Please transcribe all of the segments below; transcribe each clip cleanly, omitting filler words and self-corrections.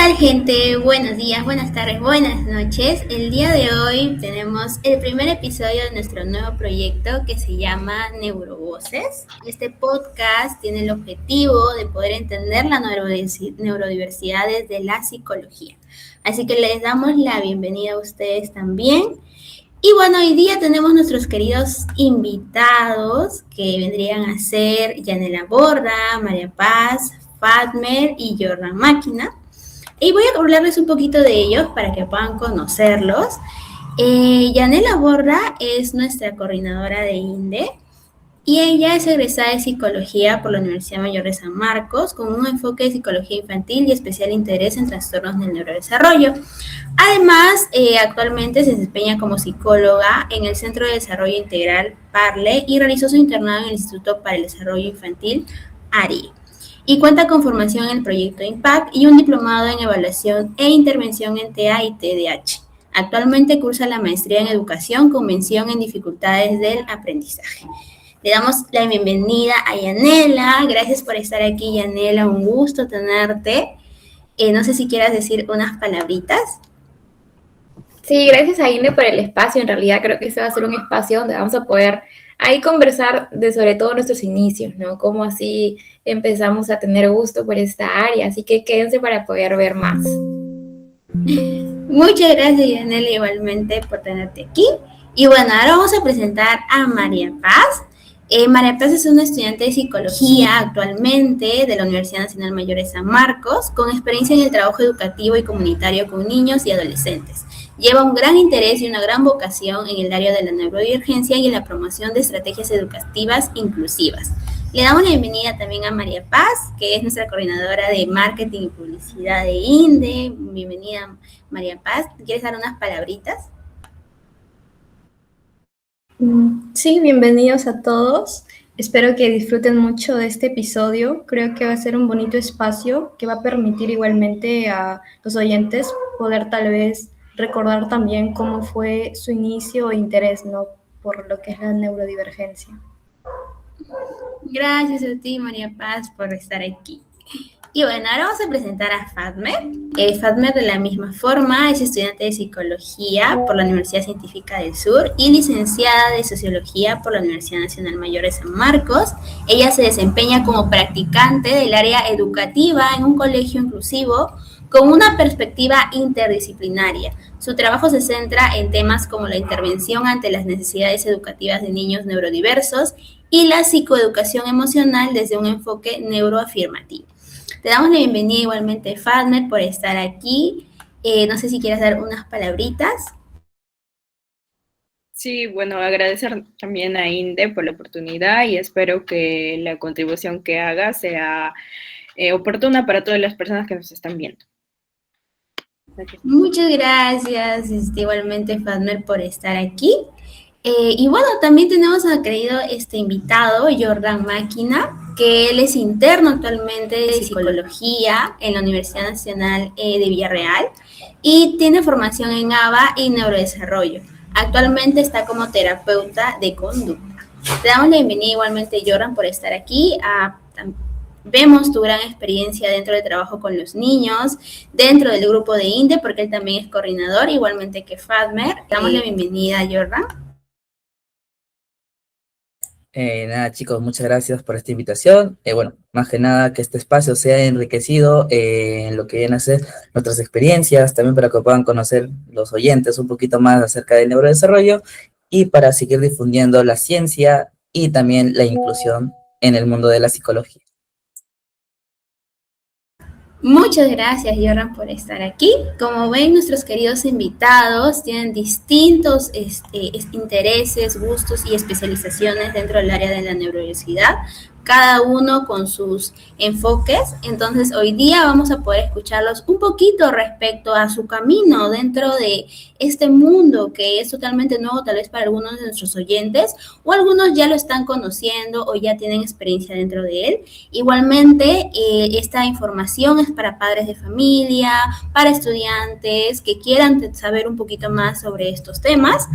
tal, gente? Buenos días, buenas tardes, buenas noches. El día de hoy tenemos el primer episodio de nuestro nuevo proyecto que se llama Neurovoces. Este podcast tiene el objetivo de poder entender la neurodiversidad desde la psicología. Así que les damos la bienvenida a ustedes también. Y bueno, hoy día tenemos nuestros queridos invitados que vendrían a ser Yanela Borda, María Paz, Fatmer y Jordan Máquina. Y voy a hablarles un poquito de ellos para que puedan conocerlos. Yanela Borda es nuestra coordinadora de INDE y ella es egresada de Psicología por la Universidad Mayor de San Marcos con un enfoque de Psicología Infantil y especial interés en trastornos del neurodesarrollo. Además, actualmente se desempeña como psicóloga en el Centro de Desarrollo Integral Parle y realizó su internado en el Instituto para el Desarrollo Infantil ARI. Y cuenta con formación en el proyecto IMPACT y un diplomado en evaluación e intervención en TEA y TDAH. Actualmente cursa la maestría en educación con mención en dificultades del aprendizaje. Le damos la bienvenida a Yanela. Gracias por estar aquí, Yanela. Un gusto tenerte. No sé si quieras decir unas palabritas. Sí, gracias a Ine por el espacio. En realidad creo que este va a ser un espacio donde vamos a poder ahí conversar de sobre todo nuestros inicios, ¿no? Cómo así empezamos a tener gusto por esta área. Así que quédense para poder ver más. Muchas gracias, Yanela, igualmente por tenerte aquí. Y bueno, ahora vamos a presentar a María Paz. María Paz es una estudiante de psicología actualmente de la Universidad Nacional Mayor de San Marcos, con experiencia en el trabajo educativo y comunitario con niños y adolescentes. Lleva un gran interés y una gran vocación en el área de la neurodivergencia y en la promoción de estrategias educativas inclusivas. Le damos la bienvenida también a María Paz, que es nuestra coordinadora de marketing y publicidad de INDE. Bienvenida, María Paz. ¿Quieres dar unas palabritas? Sí, bienvenidos a todos. Espero que disfruten mucho de este episodio. Creo que va a ser un bonito espacio que va a permitir igualmente a los oyentes poder tal vez recordar también cómo fue su inicio e interés, ¿no?, por lo que es la neurodivergencia. Gracias a ti, María Paz, por estar aquí. Y bueno, ahora vamos a presentar a Fatmer. Fatmer, de la misma forma, es estudiante de Psicología por la Universidad Científica del Sur y licenciada de Sociología por la Universidad Nacional Mayor de San Marcos. Ella se desempeña como practicante del área educativa en un colegio inclusivo con una perspectiva interdisciplinaria. Su trabajo se centra en temas como la intervención ante las necesidades educativas de niños neurodiversos y la psicoeducación emocional desde un enfoque neuroafirmativo. Te damos la bienvenida igualmente, Fatmer, por estar aquí. No sé si quieres dar unas palabritas. Sí, bueno, agradecer también a INDE por la oportunidad y espero que la contribución que haga sea oportuna para todas las personas que nos están viendo. Gracias. Muchas gracias, igualmente, Fatmer, por estar aquí. Y bueno, también tenemos a querido invitado, Jordan Máquina, que él es interno actualmente de Psicología en la Universidad Nacional de Villarreal y tiene formación en ABA y Neurodesarrollo. Actualmente está como terapeuta de conducta. Te damos la bienvenida igualmente, Jordan, por estar aquí. Vemos tu gran experiencia dentro del trabajo con los niños, dentro del grupo de INDE, porque él también es coordinador, igualmente que Fatmer. Te damos la bienvenida, Jordan. Nada, chicos, muchas gracias por esta invitación. Bueno, más que nada que este espacio sea enriquecido en lo que vienen a ser nuestras experiencias, también para que puedan conocer los oyentes un poquito más acerca del neurodesarrollo y para seguir difundiendo la ciencia y también la inclusión en el mundo de la psicología. Muchas gracias, Jordan, por estar aquí. Como ven, nuestros queridos invitados tienen distintos intereses, gustos y especializaciones dentro del área de la neurodiversidad, cada uno con sus enfoques. Entonces, hoy día vamos a poder escucharlos un poquito respecto a su camino dentro de este mundo que es totalmente nuevo, tal vez para algunos de nuestros oyentes, o algunos ya lo están conociendo o ya tienen experiencia dentro de él. Igualmente, esta información es para padres de familia, para estudiantes que quieran saber un poquito más sobre estos temas.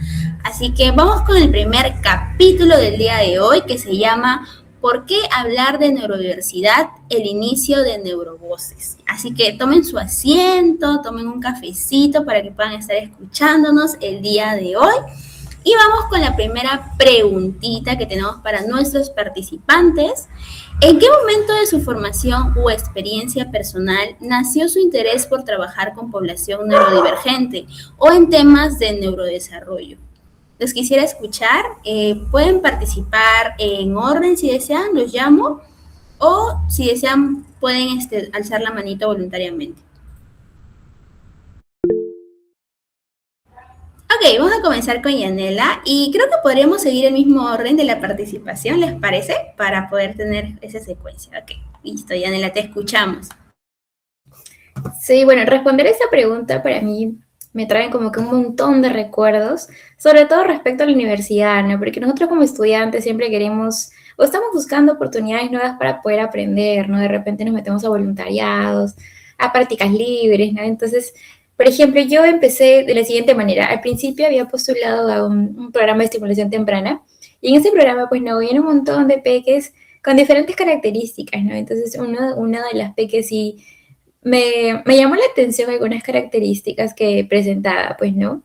Así que vamos con el primer capítulo del día de hoy, que se llama ¿por qué hablar de neurodiversidad? El inicio de Neurovoces. Así que tomen su asiento, tomen un cafecito para que puedan estar escuchándonos el día de hoy. Y vamos con la primera preguntita que tenemos para nuestros participantes. ¿En qué momento de su formación o experiencia personal nació su interés por trabajar con población neurodivergente o en temas de neurodesarrollo? Los quisiera escuchar. Pueden participar en orden si desean, los llamo, o si desean pueden alzar la manito voluntariamente. Ok, vamos a comenzar con Yanela y creo que podríamos seguir el mismo orden de la participación, ¿les parece? Para poder tener esa secuencia. Ok, listo, Yanela, te escuchamos. Sí, bueno, responder esa pregunta para mí me trae como que un montón de recuerdos, sobre todo respecto a la universidad, ¿no? Porque nosotros como estudiantes siempre queremos o estamos buscando oportunidades nuevas para poder aprender, ¿no? De repente nos metemos a voluntariados, a prácticas libres, ¿no? Entonces, por ejemplo, yo empecé de la siguiente manera. Al principio había postulado a un programa de estimulación temprana y en ese programa, pues, no, había un montón de peques con diferentes características, ¿no? Entonces, una de las peques sí me llamó la atención algunas características que presentaba, pues, ¿no?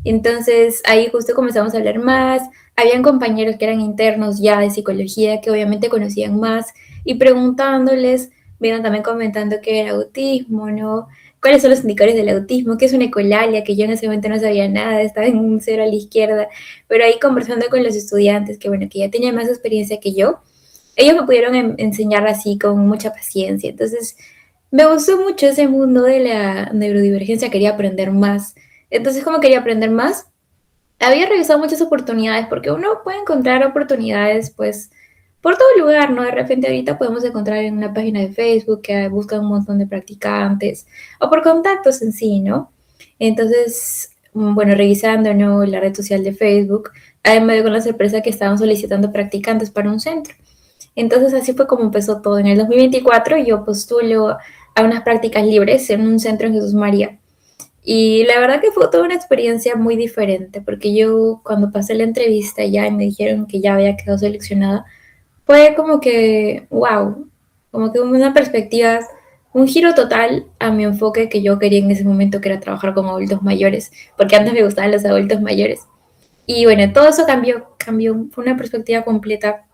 Entonces, ahí justo comenzamos a hablar más. Habían compañeros que eran internos ya de psicología que obviamente conocían más y preguntándoles, vieron también comentando qué era autismo, ¿no? ¿Cuáles son los indicadores del autismo? ¿Qué es una ecolalia? Que yo en ese momento no sabía nada, estaba en un cero a la izquierda, pero ahí conversando con los estudiantes, que bueno, que ya tenían más experiencia que yo, ellos me pudieron enseñar así con mucha paciencia. Entonces, me gustó mucho ese mundo de la neurodivergencia, quería aprender más. Entonces, como quería aprender más, había revisado muchas oportunidades, porque uno puede encontrar oportunidades, pues, por todo lugar, ¿no? De repente ahorita podemos encontrar en una página de Facebook que busca un montón de practicantes, o por contactos en sí, ¿no? Entonces, bueno, revisando, ¿no? La red social de Facebook, me dio con la sorpresa que estaban solicitando practicantes para un centro. Entonces, así fue como empezó todo. En el 2024 yo postulo a unas prácticas libres en un centro en Jesús María. Y la verdad que fue toda una experiencia muy diferente, porque yo cuando pasé la entrevista ya y me dijeron que ya había quedado seleccionada, fue como que, wow, como que una perspectiva, un giro total a mi enfoque que yo quería en ese momento, que era trabajar con adultos mayores, porque antes me gustaban los adultos mayores. Y bueno, todo eso cambió, fue una perspectiva completa,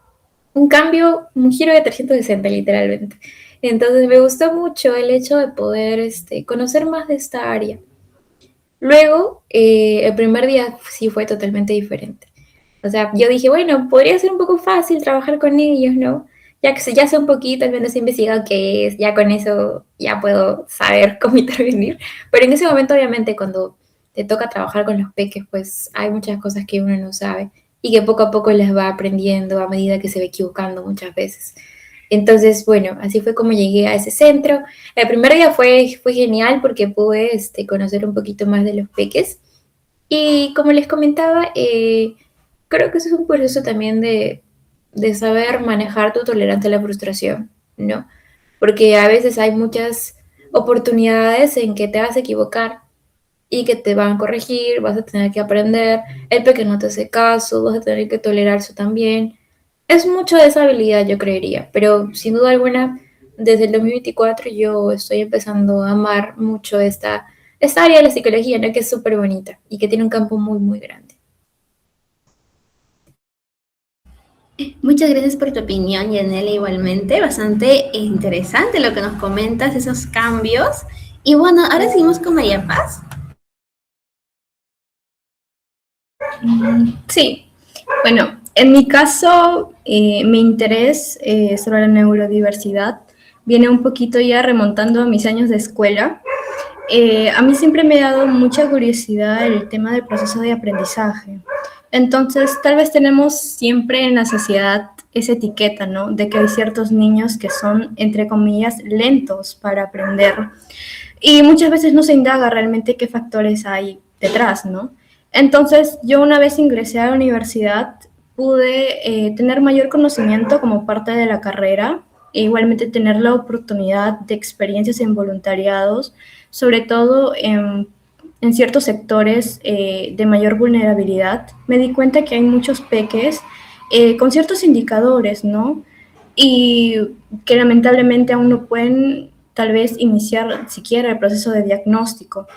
un cambio, un giro de 360 literalmente. Entonces me gustó mucho el hecho de poder conocer más de esta área. Luego, el primer día sí fue totalmente diferente. O sea, yo dije, bueno, podría ser un poco fácil trabajar con ellos, ¿no? Ya que ya sé un poquito, al menos he investigado qué es, ya con eso ya puedo saber cómo intervenir. Pero en ese momento, obviamente, cuando te toca trabajar con los peques, pues hay muchas cosas que uno no sabe y que poco a poco las va aprendiendo a medida que se va equivocando muchas veces. Entonces, bueno, así fue como llegué a ese centro. El primer día fue genial porque pude conocer un poquito más de los peques. Y como les comentaba, creo que eso es un proceso también de saber manejar tu tolerancia a la frustración, ¿no? Porque a veces hay muchas oportunidades en que te vas a equivocar y que te van a corregir, vas a tener que aprender, el pequeño no te hace caso, vas a tener que tolerar eso también. Es mucho de esa habilidad, yo creería, pero sin duda alguna, desde el 2024 yo estoy empezando a amar mucho esta área de la psicología, ¿no? Que es súper bonita y que tiene un campo muy, muy grande. Muchas gracias por tu opinión, Yanela, igualmente. Bastante interesante lo que nos comentas, esos cambios. Y bueno, ahora seguimos con María Paz. Sí, bueno, en mi caso, mi interés sobre la neurodiversidad viene un poquito ya remontando a mis años de escuela. A mí siempre me ha dado mucha curiosidad el tema del proceso de aprendizaje. Entonces, tal vez tenemos siempre en la sociedad esa etiqueta, ¿no? De que hay ciertos niños que son, entre comillas, lentos para aprender. Y muchas veces no se indaga realmente qué factores hay detrás, ¿no? Entonces, yo una vez ingresé a la universidad, pude tener mayor conocimiento como parte de la carrera e igualmente tener la oportunidad de experiencias en voluntariados, sobre todo en ciertos sectores de mayor vulnerabilidad. Me di cuenta que hay muchos peques con ciertos indicadores, ¿no? y que lamentablemente aún no pueden tal vez iniciar siquiera el proceso de diagnóstico.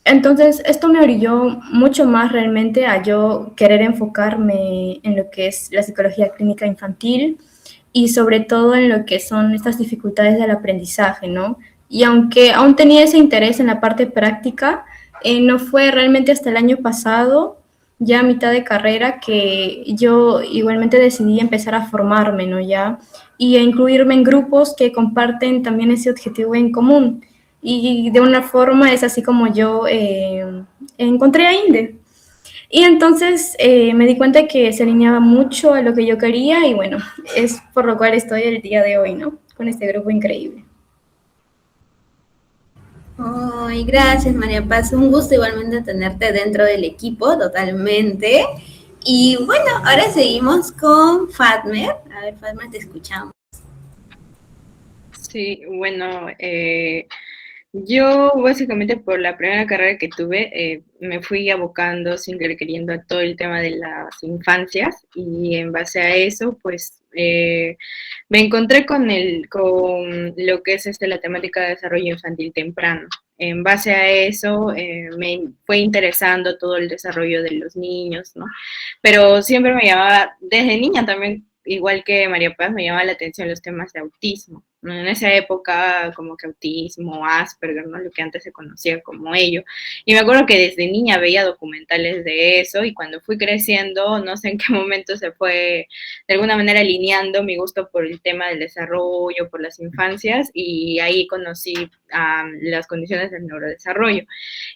Entonces, esto me orilló mucho más realmente a yo querer enfocarme en lo que es la psicología clínica infantil y sobre todo en lo que son estas dificultades del aprendizaje, ¿no? Y aunque aún tenía ese interés en la parte práctica, no fue realmente hasta el año pasado, ya a mitad de carrera, que yo igualmente decidí empezar a formarme, ¿no? Ya, y a incluirme en grupos que comparten también ese objetivo en común. Y de una forma es así como yo encontré a INDE. Y entonces me di cuenta que se alineaba mucho a lo que yo quería y bueno, es por lo cual estoy el día de hoy, ¿no? Con este grupo increíble. Ay, gracias María Paz, un gusto igualmente tenerte dentro del equipo, totalmente. Y bueno, ahora seguimos con Fatmer. A ver, Fatmer, te escuchamos. Sí, bueno, yo básicamente por la primera carrera que tuve me fui abocando sin querer queriendo a todo el tema de las infancias y en base a eso pues me encontré con lo que es la temática de desarrollo infantil temprano. En base a eso me fue interesando todo el desarrollo de los niños, ¿no? Pero siempre me llamaba, desde niña también, igual que María Paz, me llamaba la atención los temas de autismo. En esa época, como que autismo, Asperger, ¿no? Lo que antes se conocía como ello. Y me acuerdo que desde niña veía documentales de eso y cuando fui creciendo, no sé en qué momento se fue de alguna manera alineando mi gusto por el tema del desarrollo, por las infancias y ahí conocí las condiciones del neurodesarrollo.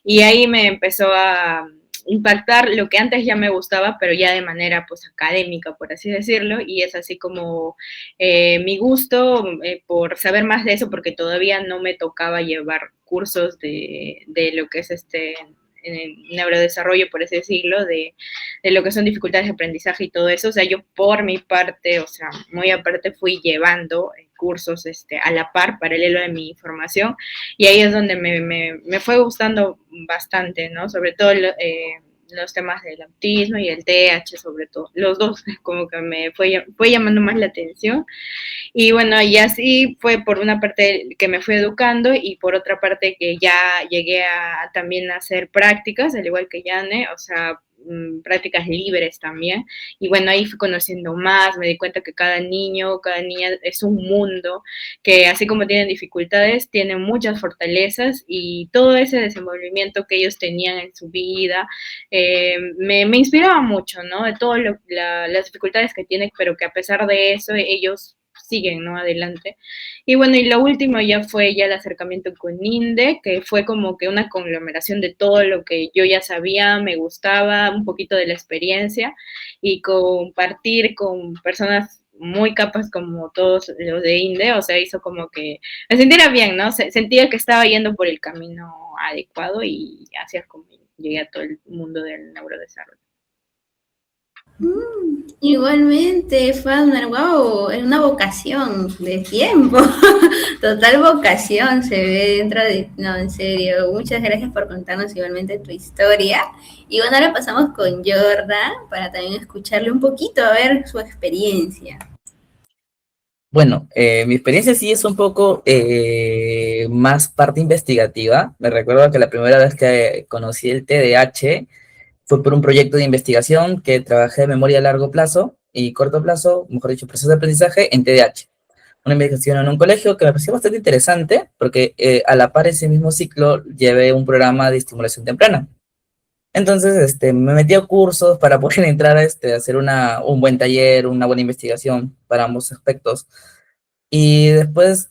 Y ahí me empezó a impactar lo que antes ya me gustaba, pero ya de manera pues académica, por así decirlo, y es así como mi gusto por saber más de eso, porque todavía no me tocaba llevar cursos de lo que es en neurodesarrollo, por así decirlo, de lo que son dificultades de aprendizaje y todo eso. O sea, yo por mi parte, o sea, muy aparte fui llevando cursos a la par, paralelo de mi formación, y ahí es donde me fue gustando bastante, ¿no? Sobre todo los temas del autismo y el TH, sobre todo, los dos, como que me fue llamando más la atención. Y bueno, y así fue por una parte que me fui educando y por otra parte que ya llegué a también a hacer prácticas, al igual que Yane, o sea, prácticas libres también. Y bueno, ahí fui conociendo más, me di cuenta que cada niño, cada niña es un mundo, que así como tienen dificultades, tienen muchas fortalezas y todo ese desenvolvimiento que ellos tenían en su vida me inspiraba mucho, ¿no? De todas las dificultades que tienen, pero que a pesar de eso ellos siguen, ¿no? Adelante. Y bueno, y lo último ya fue ya el acercamiento con INDE, que fue como que una conglomeración de todo lo que yo ya sabía, me gustaba, un poquito de la experiencia y compartir con personas muy capas como todos los de INDE, o sea, hizo como que me sintiera bien, ¿no? Sentía que estaba yendo por el camino adecuado y así es como llegué a todo el mundo del neurodesarrollo. Igualmente, Fatmer, wow, es una vocación de tiempo, total vocación se ve dentro de... No, en serio, muchas gracias por contarnos igualmente tu historia. Y bueno, ahora pasamos con Jordan para también escucharle un poquito, a ver su experiencia. Bueno, mi experiencia sí es un poco más parte investigativa. Me recuerdo que la primera vez que conocí el TDAH fue por un proyecto de investigación que trabajé de memoria a largo plazo y corto plazo, mejor dicho, proceso de aprendizaje en TDAH. Una investigación en un colegio que me pareció bastante interesante porque a la par ese mismo ciclo llevé un programa de estimulación temprana. Entonces, me metí a cursos para poder entrar a hacer un buen taller, una buena investigación para ambos aspectos. Y después,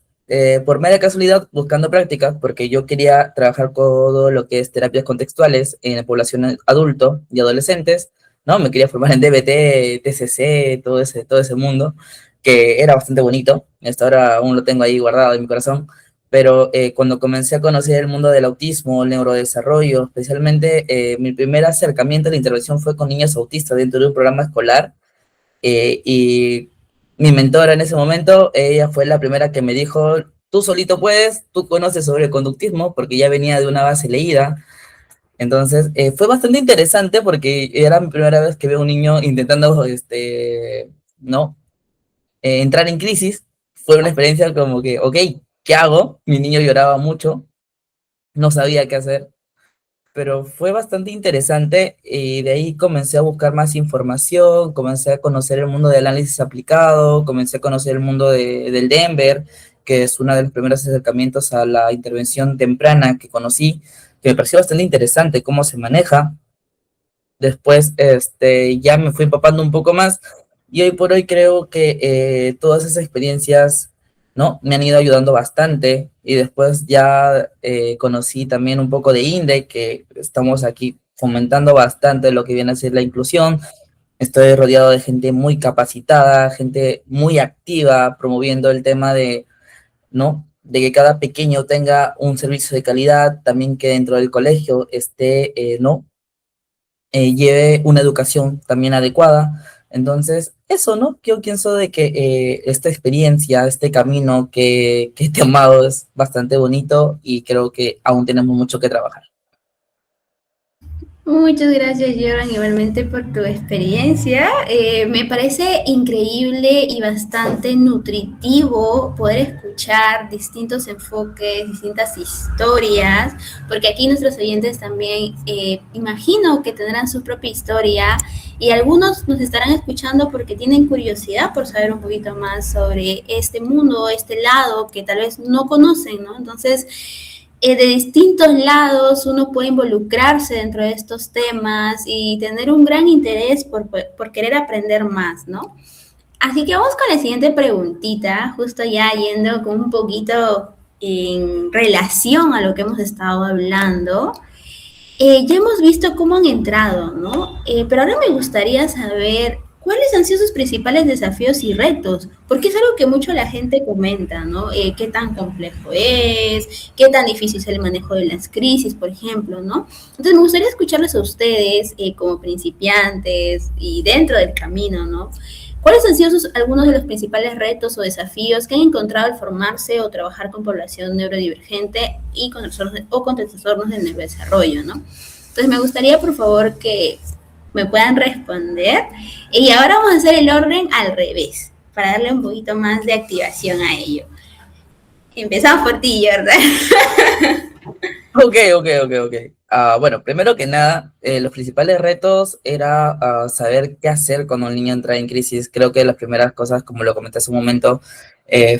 por mera casualidad, buscando prácticas, porque yo quería trabajar todo lo que es terapias contextuales en la población adulto y adolescentes, ¿no? Me quería formar en DBT, TCC, todo ese mundo, que era bastante bonito. Hasta ahora aún lo tengo ahí guardado en mi corazón. Pero cuando comencé a conocer el mundo del autismo, el neurodesarrollo, especialmente mi primer acercamiento a la intervención fue con niños autistas dentro de un programa escolar y mi mentora en ese momento, ella fue la primera que me dijo, tú solito puedes, tú conoces sobre el conductismo, porque ya venía de una base leída. Entonces, fue bastante interesante porque era mi primera vez que veo a un niño intentando, ¿no? entrar en crisis fue una experiencia como que, ok, ¿qué hago? Mi niño lloraba mucho, no sabía qué hacer, pero fue bastante interesante y de ahí comencé a buscar más información, comencé a conocer el mundo del análisis aplicado, comencé a conocer el mundo del Denver, que es uno de los primeros acercamientos a la intervención temprana que conocí, que me pareció bastante interesante cómo se maneja. Después ya me fui empapando un poco más y hoy por hoy creo que todas esas experiencias, ¿no? Me han ido ayudando bastante y después ya conocí también un poco de INDE, que estamos aquí fomentando bastante lo que viene a ser la inclusión. Estoy rodeado de gente muy capacitada, gente muy activa, promoviendo el tema de, ¿no? De que cada pequeño tenga un servicio de calidad, también que dentro del colegio esté, ¿no? Lleve una educación también adecuada. Entonces, eso, ¿no? Yo pienso de que esta experiencia, este camino que he tomado es bastante bonito y creo que aún tenemos mucho que trabajar. Muchas gracias, Joran, igualmente por tu experiencia. Me parece increíble y bastante nutritivo poder escuchar distintos enfoques, distintas historias, porque aquí nuestros oyentes también imagino que tendrán su propia historia y algunos nos estarán escuchando porque tienen curiosidad por saber un poquito más sobre este mundo, este lado que tal vez no conocen, ¿no? Entonces, de distintos lados uno puede involucrarse dentro de estos temas y tener un gran interés por querer aprender más, ¿no? Así que vamos con la siguiente preguntita, justo ya yendo con un poquito en relación a lo que hemos estado hablando. Ya hemos visto cómo han entrado, ¿no? Pero ahora me gustaría saber cuáles han sido sus principales desafíos y retos, porque es algo que mucho la gente comenta, ¿no? ¿Qué tan complejo es? ¿Qué tan difícil es el manejo de las crisis, por ejemplo, ¿no? Entonces me gustaría escucharles a ustedes como principiantes y dentro del camino, ¿no? ¿Cuáles han sido algunos de los principales retos o desafíos que han encontrado al formarse o trabajar con población neurodivergente y con trastornos del neurodesarrollo, ¿no? Entonces me gustaría, por favor, que me puedan responder. Y ahora vamos a hacer el orden al revés, para darle un poquito más de activación a ello. Empezamos por ti, Jordan. Ok. Bueno, primero que nada, los principales retos era saber qué hacer cuando un niño entra en crisis. Creo que las primeras cosas, como lo comenté hace un momento,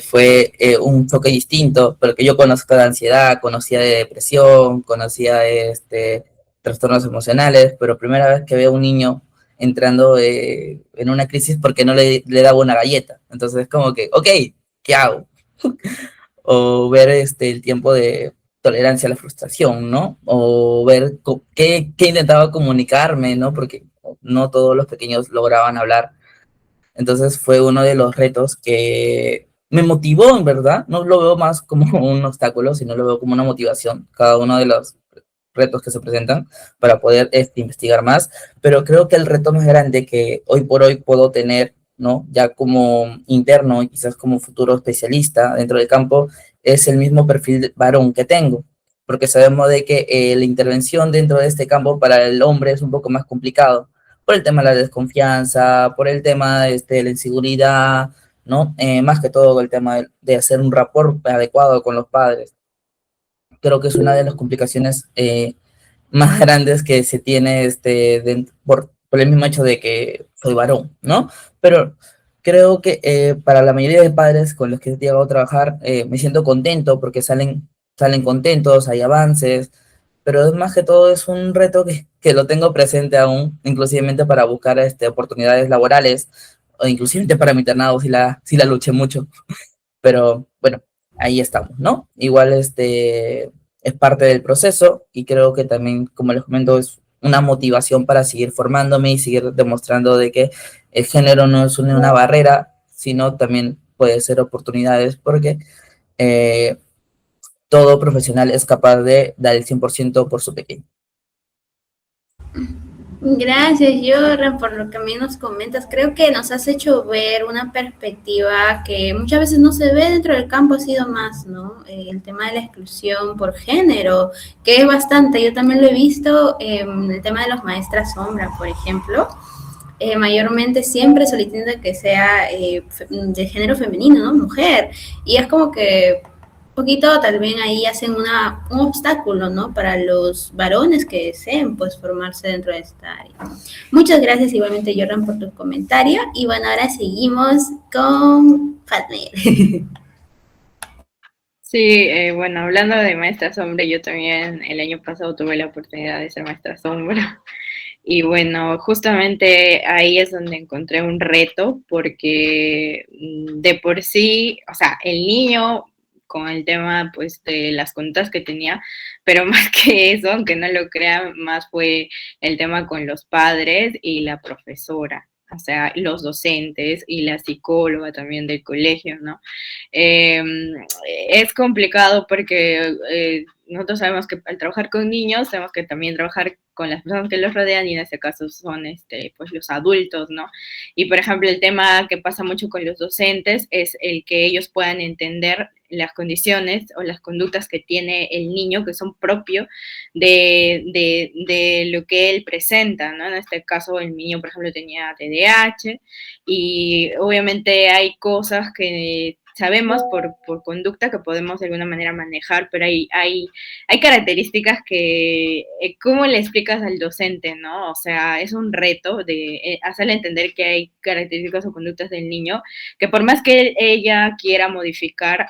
fue un enfoque distinto, porque yo conozco de ansiedad, conocía de depresión, conocía de trastornos emocionales, pero primera vez que veo a un niño entrando en una crisis porque no le daba una galleta. Entonces es como que, ok, ¿qué hago? O ver el tiempo de tolerancia a la frustración, ¿no? O ver qué intentaba comunicarme, ¿no? Porque no todos los pequeños lograban hablar. Entonces fue uno de los retos que me motivó, en verdad. No lo veo más como un obstáculo, sino lo veo como una motivación. Cada uno de los retos que se presentan para poder investigar más. Pero creo que el reto más grande que hoy por hoy puedo tener, ¿no? Ya como interno y quizás como futuro especialista dentro del campo, es el mismo perfil de varón que tengo, porque sabemos de que la intervención dentro de este campo para el hombre es un poco más complicado, por el tema de la desconfianza, por el tema de la inseguridad, ¿no? Más que todo el tema de hacer un rapport adecuado con los padres. Creo que es una de las complicaciones más grandes que se tiene por el mismo hecho de que soy varón, ¿no? Pero creo que para la mayoría de padres con los que he llegado a trabajar, me siento contento porque salen contentos, hay avances, pero es más que todo es un reto que lo tengo presente aún, inclusivamente para buscar oportunidades laborales, o inclusivamente para mi internado, si la luché mucho, pero bueno, ahí estamos, ¿no? Igual es parte del proceso y creo que también, como les comento, es una motivación para seguir formándome y seguir demostrando de que el género no es una barrera, sino también puede ser oportunidades porque todo profesional es capaz de dar el 100% por su pequeño. Gracias, Jordan, por lo que a mí nos comentas. Creo que nos has hecho ver una perspectiva que muchas veces no se ve dentro del campo, ha sido más, ¿no? El tema de la exclusión por género, que es bastante, yo también lo he visto, el tema de los maestras sombra, por ejemplo. mayormente siempre solicita que sea de género femenino, ¿no? Mujer. Y es como que poquito también ahí hacen un obstáculo, ¿no? Para los varones que deseen, pues, formarse dentro de esta área. Muchas gracias igualmente, Jordan, por tu comentario. Y bueno, ahora seguimos con Fatmer. Sí, bueno, hablando de maestra sombra, yo también el año pasado tuve la oportunidad de ser maestra sombra. Y bueno, justamente ahí es donde encontré un reto, porque de por sí, o sea, el niño con el tema pues de las conductas que tenía, pero más que eso, aunque no lo crean, más fue el tema con los padres y la profesora, o sea, los docentes y la psicóloga también del colegio, ¿no? Eh, es complicado porque nosotros sabemos que al trabajar con niños tenemos que también trabajar con las personas que los rodean y en este caso son pues los adultos, ¿no? Y por ejemplo el tema que pasa mucho con los docentes es el que ellos puedan entender las condiciones o las conductas que tiene el niño que son propios de lo que él presenta, ¿no? En este caso el niño, por ejemplo, tenía TDAH y obviamente hay cosas que sabemos por conducta que podemos de alguna manera manejar, pero hay características que, ¿cómo le explicas al docente, no? O sea, es un reto de hacerle entender que hay características o conductas del niño que por más que ella quiera modificar,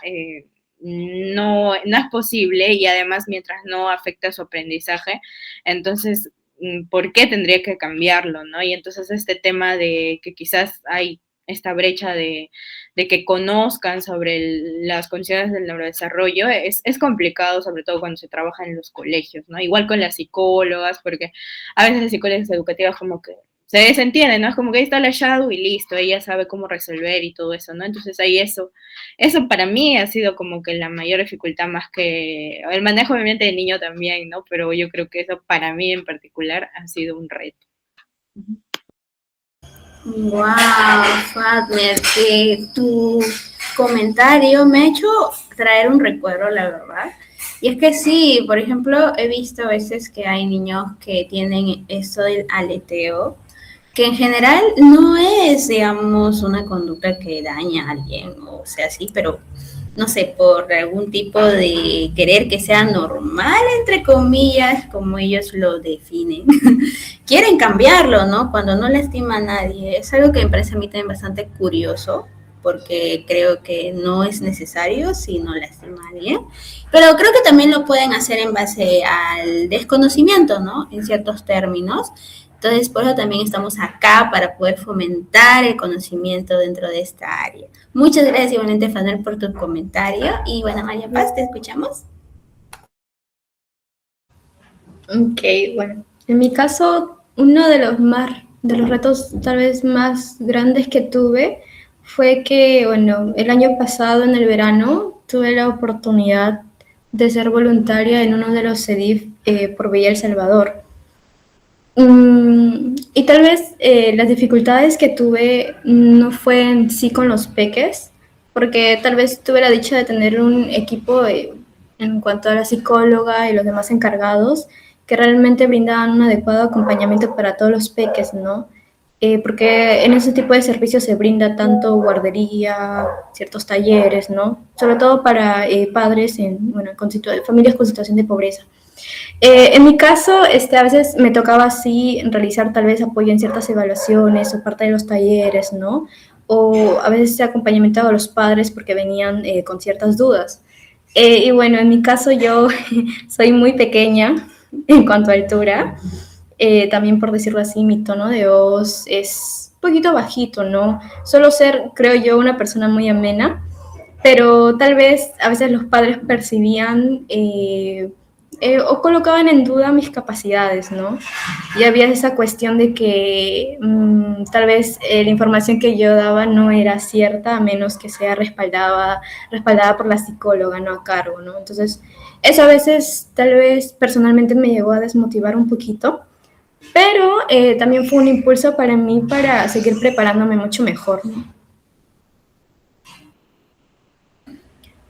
no es posible y además mientras no afecta su aprendizaje, entonces, ¿por qué tendría que cambiarlo, no? Y entonces este tema de que quizás hay esta brecha de que conozcan sobre las condiciones del neurodesarrollo es complicado, sobre todo cuando se trabaja en los colegios, ¿no? Igual con las psicólogas, porque a veces las psicólogas educativas como que se desentienden, ¿no? Es como que ahí está la Shadow y listo, ella sabe cómo resolver y todo eso, ¿no? Entonces ahí eso para mí ha sido como que la mayor dificultad más que el manejo obviamente de niño también, ¿no? Pero yo creo que eso para mí en particular ha sido un reto. Wow, Fatmer, que tu comentario me ha hecho traer un recuerdo, la verdad. Y es que sí, por ejemplo, he visto a veces que hay niños que tienen esto del aleteo, que en general no es, digamos, una conducta que daña a alguien, o sea, sí, pero no sé, por algún tipo de querer que sea normal, entre comillas, como ellos lo definen. Quieren cambiarlo, ¿no? Cuando no lastima a nadie. Es algo que me parece a mí también bastante curioso, porque creo que no es necesario si no lastima a alguien. Pero creo que también lo pueden hacer en base al desconocimiento, ¿no? En ciertos términos. Entonces, por eso también estamos acá para poder fomentar el conocimiento dentro de esta área. Muchas gracias igualmente, Fanel, por tu comentario. Y bueno, María Paz, te escuchamos. Ok, bueno. En mi caso, uno de los retos tal vez más grandes que tuve fue que, bueno, el año pasado en el verano tuve la oportunidad de ser voluntaria en uno de los CEDIF por Villa El Salvador. Y tal vez las dificultades que tuve no fue en sí con los peques, porque tal vez tuve la dicha de tener un equipo en cuanto a la psicóloga y los demás encargados que realmente brindaban un adecuado acompañamiento para todos los peques, ¿no? Porque en ese tipo de servicios se brinda tanto guardería, ciertos talleres, ¿no? Sobre todo para padres familias con situación de pobreza. En mi caso, a veces me tocaba así realizar tal vez apoyo en ciertas evaluaciones o parte de los talleres, ¿no? O a veces acompañamiento a los padres porque venían con ciertas dudas. Y bueno, en mi caso yo soy muy pequeña en cuanto a altura. También por decirlo así, mi tono de voz es un poquito bajito, ¿no? Suelo ser, creo yo, una persona muy amena, pero tal vez a veces los padres percibían o colocaban en duda mis capacidades, ¿no? Y había esa cuestión de que tal vez la información que yo daba no era cierta a menos que sea respaldada por la psicóloga, ¿no? A cargo, ¿no? Entonces, eso a veces tal vez personalmente me llegó a desmotivar un poquito, pero también fue un impulso para mí para seguir preparándome mucho mejor, ¿no?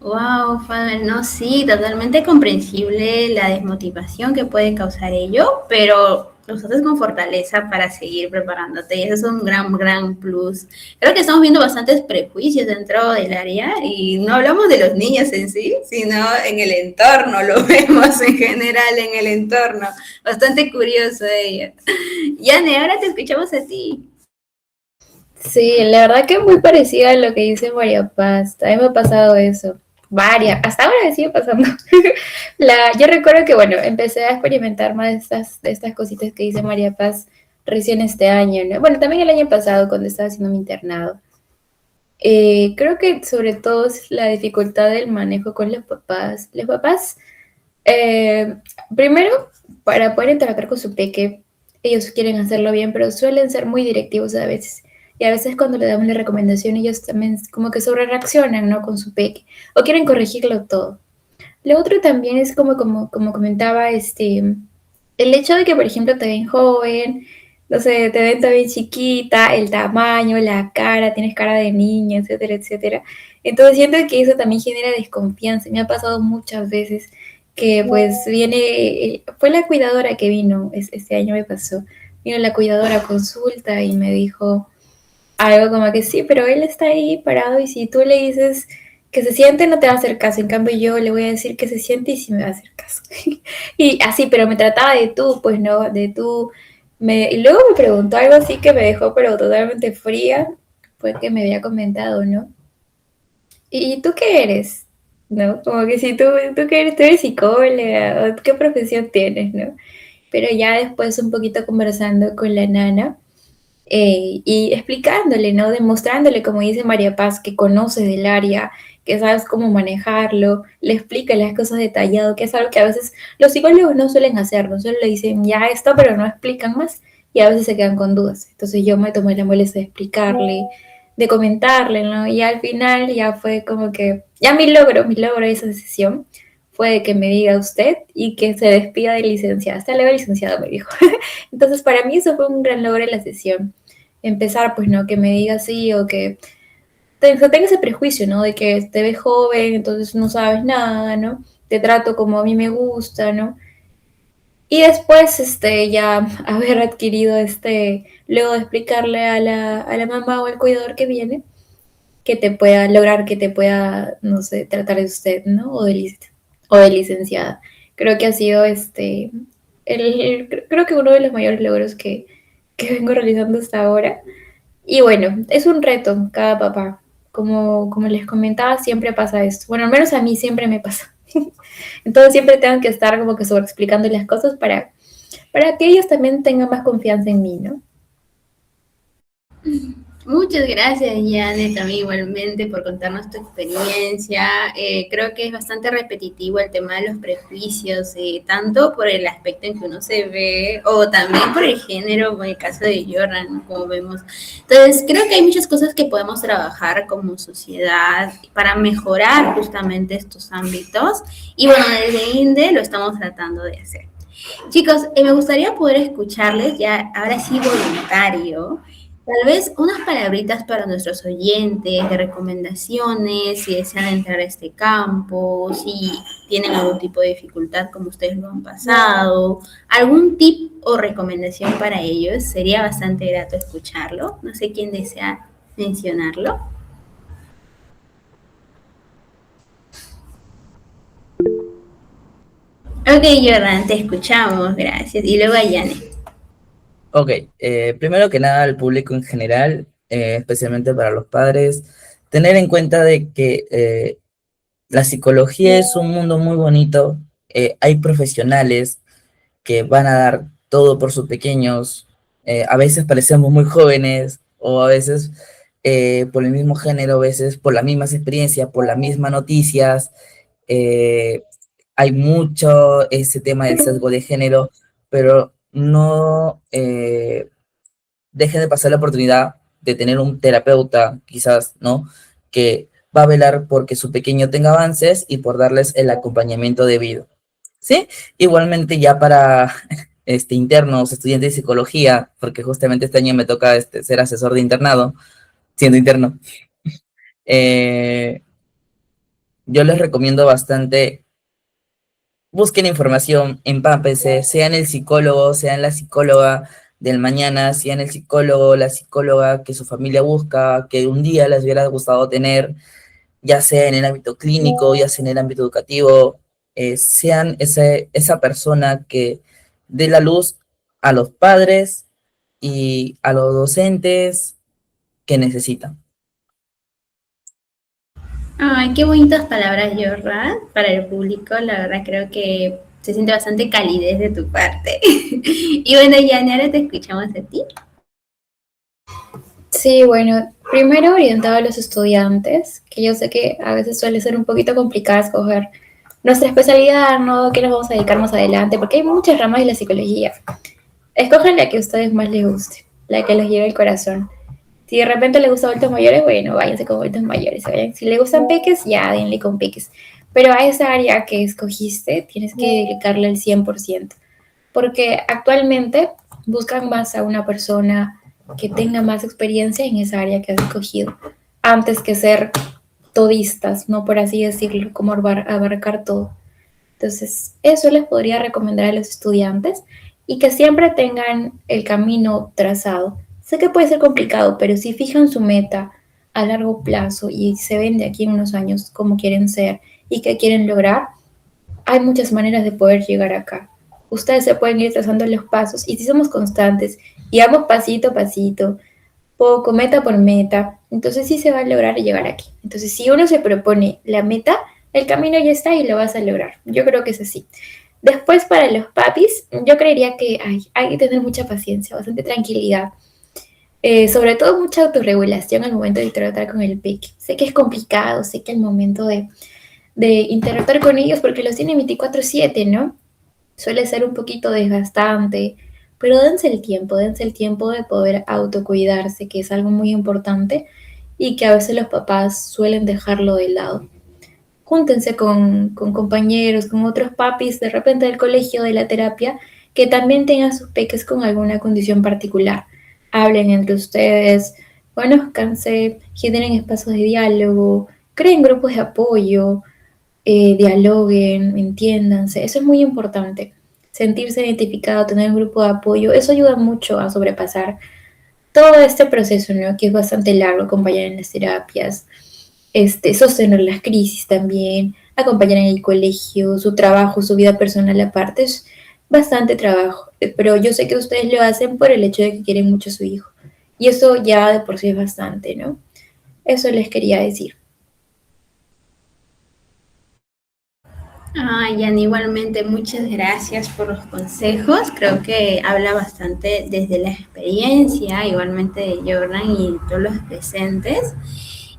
Wow, Father, no, sí, totalmente comprensible la desmotivación que puede causar ello, pero los haces con fortaleza para seguir preparándote y eso es un gran, gran plus. Creo que estamos viendo bastantes prejuicios dentro del área y no hablamos de los niños en sí, sino en el entorno, lo vemos en general en el entorno. Bastante curioso ello. Yane, ahora te escuchamos a ti. Sí, la verdad que es muy parecida a lo que dice María Paz. A mí me ha pasado eso. Varias, hasta ahora me sigue pasando. Yo recuerdo que, bueno, empecé a experimentar más de estas cositas que dice María Paz recién este año, ¿no? Bueno, también el año pasado cuando estaba haciendo mi internado. Creo que sobre todo es la dificultad del manejo con los papás. Los papás, eh, primero, para poder interactuar con su peque, ellos quieren hacerlo bien, pero suelen ser muy directivos a veces. Y a veces cuando le damos la recomendación, ellos también como que sobre reaccionan, ¿no? Con su peque. O quieren corregirlo todo. Lo otro también es como comentaba, el hecho de que, por ejemplo, te ven joven, no sé, te ven también chiquita, el tamaño, la cara, tienes cara de niña, etcétera, etcétera. Entonces siento que eso también genera desconfianza. Me ha pasado muchas veces que pues fue la cuidadora que vino, este año me pasó, vino la cuidadora a consulta y me dijo algo como que sí, pero él está ahí parado y si tú le dices que se siente no te va a hacer caso, en cambio yo le voy a decir que se siente y sí me va a hacer caso. Y así, pero me trataba de tú, pues no, de tú. Y luego me preguntó algo así que me dejó pero totalmente fría, fue que me había comentado, ¿no? ¿Y tú qué eres? ¿No? Como que si tú qué eres, tú eres psicóloga, o qué profesión tienes, ¿no? Pero ya después un poquito conversando con la nana, y explicándole, ¿no? Demostrándole, como dice María Paz, que conoces del área, que sabes cómo manejarlo, le explica las cosas detallado, que es algo que a veces los psicólogos no suelen hacer, no solo le dicen ya esto, pero no explican más y a veces se quedan con dudas. Entonces yo me tomé la molestia de explicarle, de comentarle, ¿no? Y al final ya fue como que, ya mi logro de esa sesión fue de que me diga usted y que se despida de licenciada. Hasta luego, licenciado, me dijo. Entonces, para mí eso fue un gran logro de la sesión. Empezar, pues, ¿no? Que me diga sí o que tenga ese prejuicio, ¿no? De que te ves joven, entonces no sabes nada, ¿no? Te trato como a mí me gusta, ¿no? Y después, ya haber adquirido luego de explicarle a la mamá o al cuidador que viene, que te pueda lograr, que te pueda, no sé, tratar de usted, ¿no? O de licenciada. Creo que ha sido creo que uno de los mayores logros que vengo realizando hasta ahora. Y bueno, es un reto cada papá. Como les comentaba, siempre pasa esto. Bueno, al menos a mí siempre me pasa. Entonces siempre tengo que estar como que sobreexplicando las cosas para que ellos también tengan más confianza en mí, ¿no? Muchas gracias, Yane, también igualmente por contarnos tu experiencia. Creo que es bastante repetitivo el tema de los prejuicios, tanto por el aspecto en que uno se ve o también por el género, como el caso de Jordan, ¿no? Como vemos. Entonces, creo que hay muchas cosas que podemos trabajar como sociedad para mejorar justamente estos ámbitos. Y bueno, desde INDE lo estamos tratando de hacer. Chicos, me gustaría poder escucharles ya, ahora sí voluntario, tal vez unas palabritas para nuestros oyentes de recomendaciones, si desean entrar a este campo, si tienen algún tipo de dificultad como ustedes lo han pasado, algún tip o recomendación para ellos, sería bastante grato escucharlo. No sé quién desea mencionarlo. Ok, Jordan, te escuchamos, gracias. Y luego a Yane. Ok, primero que nada al público en general, especialmente para los padres, tener en cuenta de que la psicología es un mundo muy bonito, hay profesionales que van a dar todo por sus pequeños, a veces parecemos muy jóvenes o a veces por el mismo género, a veces por las mismas experiencias, por las mismas noticias, eh, hay mucho ese tema del sesgo de género, pero no dejen de pasar la oportunidad de tener un terapeuta, quizás, ¿no? Que va a velar porque su pequeño tenga avances y por darles el acompañamiento debido. ¿Sí? Igualmente ya para internos, estudiantes de psicología, porque justamente este año me toca ser asesor de internado, siendo interno, eh, yo les recomiendo bastante busquen información, empápense, sean el psicólogo, sean la psicóloga del mañana, sean el psicólogo, la psicóloga que su familia busca, que un día les hubiera gustado tener, ya sea en el ámbito clínico, ya sea en el ámbito educativo, sean esa persona que dé la luz a los padres y a los docentes que necesitan. Ay, qué bonitas palabras, Jordan, para el público. La verdad creo que se siente bastante calidez de tu parte. Y bueno, Yani, ahora te escuchamos a ti. Sí, bueno, primero orientado a los estudiantes, que yo sé que a veces suele ser un poquito complicado escoger nuestra especialidad, ¿no? ¿Qué nos vamos a dedicar más adelante? Porque hay muchas ramas de la psicología. Escojan la que a ustedes más les guste, la que les lleve el corazón. Si de repente les gusta adultos mayores, bueno, váyanse con adultos mayores. Si les gustan peques, ya denle con peques. Pero a esa área que escogiste, tienes que dedicarle el 100%. Porque actualmente buscan más a una persona que tenga más experiencia en esa área que has escogido, antes que ser todistas, no por así decirlo, como abarcar todo. Entonces, eso les podría recomendar a los estudiantes y que siempre tengan el camino trazado. Sé que puede ser complicado, pero si fijan su meta a largo plazo y se ven de aquí en unos años cómo quieren ser y qué quieren lograr, hay muchas maneras de poder llegar acá. Ustedes se pueden ir trazando los pasos y si somos constantes y vamos pasito a pasito, poco, meta por meta, entonces sí se va a lograr llegar aquí. Entonces, si uno se propone la meta, el camino ya está y lo vas a lograr. Yo creo que es así. Después, para los papis, yo creería que hay que tener mucha paciencia, bastante tranquilidad. Sobre todo mucha autorregulación al momento de interactuar con el peque. Sé que es complicado, sé que al momento de interactuar con ellos, porque los tienen 24/7, ¿no? Suele ser un poquito desgastante, pero dense el tiempo de poder autocuidarse, que es algo muy importante y que a veces los papás suelen dejarlo de lado. Júntense con compañeros, con otros papis, de repente del colegio, de la terapia, que también tengan sus peques con alguna condición particular. Hablen entre ustedes, conózcanse, generen espacios de diálogo, creen grupos de apoyo, dialoguen, entiéndanse. Eso es muy importante. Sentirse identificado, tener un grupo de apoyo, eso ayuda mucho a sobrepasar todo este proceso, ¿no? Que es bastante largo, acompañar en las terapias, sostener las crisis también, acompañar en el colegio, su trabajo, su vida personal aparte, es bastante trabajo, pero yo sé que ustedes lo hacen por el hecho de que quieren mucho a su hijo, y eso ya de por sí es bastante, ¿no? Eso les quería decir. Jan, igualmente muchas gracias por los consejos. Creo que habla bastante desde la experiencia, igualmente de Jordan y todos los presentes.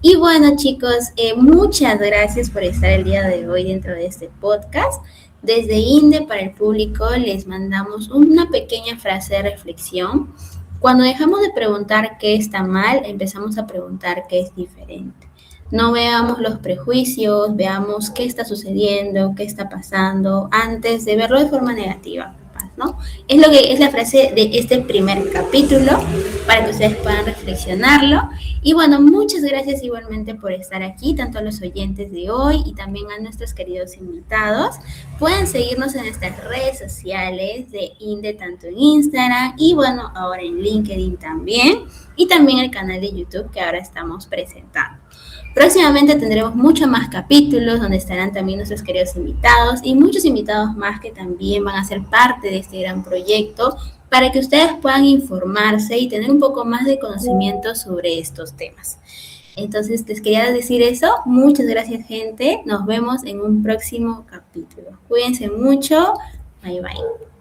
Y bueno, chicos, muchas gracias por estar el día de hoy dentro de este podcast. Desde INDE para el público les mandamos una pequeña frase de reflexión. Cuando dejamos de preguntar qué está mal, empezamos a preguntar qué es diferente. No veamos los prejuicios, veamos qué está sucediendo, qué está pasando, antes de verlo de forma negativa, ¿no? Es lo que es la frase de este primer capítulo, para que ustedes puedan reflexionarlo. Y bueno, muchas gracias igualmente por estar aquí, tanto a los oyentes de hoy y también a nuestros queridos invitados. Pueden seguirnos en nuestras redes sociales de INDE, tanto en Instagram y bueno, ahora en LinkedIn también, y también el canal de YouTube que ahora estamos presentando. Próximamente tendremos muchos más capítulos donde estarán también nuestros queridos invitados y muchos invitados más que también van a ser parte de este gran proyecto para que ustedes puedan informarse y tener un poco más de conocimiento sobre estos temas. Entonces, les quería decir eso. Muchas gracias, gente. Nos vemos en un próximo capítulo. Cuídense mucho. Bye, bye.